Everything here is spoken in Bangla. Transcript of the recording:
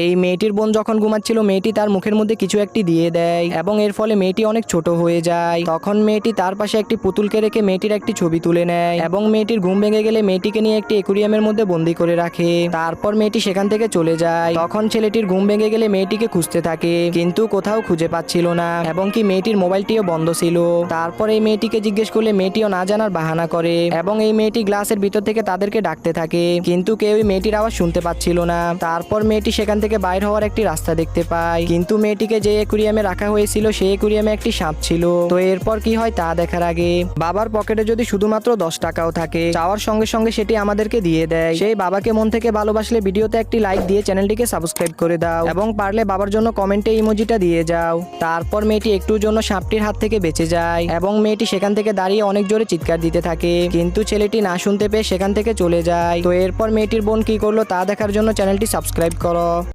এই মেয়েটির বোন যখন ঘুমাচ্ছিল মেয়েটি তার মুখের মধ্যে কিছু একটি দিয়ে দেয় এবং এর ফলে মেয়েটি অনেক ছোট হয়ে যায়। তখন মেয়েটি তার পাশে একটি পুতুলকে রেখে মেয়েটির একটি ছবি তুলে নেয় এবং মেয়েটির ঘুম ভেঙে গেলে মেয়েটিকে নিয়ে একটি অ্যাকুরিয়ামের মধ্যে বন্দি করে রাখে। তারপর মেয়েটি সেখান থেকে চলে যায়। তখন ছেলেটির ঘুম ভেঙে গেলে মেয়েটিকে খুঁজতে থাকে, কিন্তু কোথাও খুঁজে পাচ্ছিল না এবং কি মেয়েটির মোবাইলটিও বন্ধ ছিল। তারপর এই মেয়েটিকে জিজ্ঞেস করলে মেয়েটিও না জানার বাহানা করে এবং এই মেয়েটি গ্লাসের ভিতর থেকে তাদেরকে ডাকতে থাকে, কিন্তু কেউই মেয়েটির আওয়াজ শুনতে পাচ্ছিল না। তারপর মেয়েটি সেখান থেকে বাইর হওয়ার একটি রাস্তা দেখতে পায়, কিন্তু মেয়েটিকে যে অ্যাকুরিয়ামে রাখা হয়েছিল সেই অ্যাকুরিয়ামে একটি সাপ ছিল। তো এরপর কি হয় তা দেখার আগে বাবার পকেটে যদি শুধুমাত্র 10 টাকাও থাকে, চাওয়ার সঙ্গে সঙ্গে সেটি আমাদেরকে দিয়ে দেয়। সেই বাবাকে মন থেকে ভালোবাসলে ভিডিওতে একটি লাইক দিয়ে চ্যানেলটিকে সাবস্ক্রাইব করে দাও এবং পারলে বাবার জন্য কমেন্টে ইমোজিটা দিয়ে যাও। তারপর মেয়েটি একটুর জন্য সাপটির হাত থেকে বেঁচে যায় এবং মেয়েটি সেখান থেকে দাঁড়িয়ে অনেক জোরে চিৎকার দিতে থাকে, কিন্তু ছেলেটি না শুনতে পেয়ে সেখান থেকে চলে যায়। তো এরপর মেয়েটির বোন কি করলো তা দেখার জন্য চ্যানেলটি সাবস্ক্রাইব করো।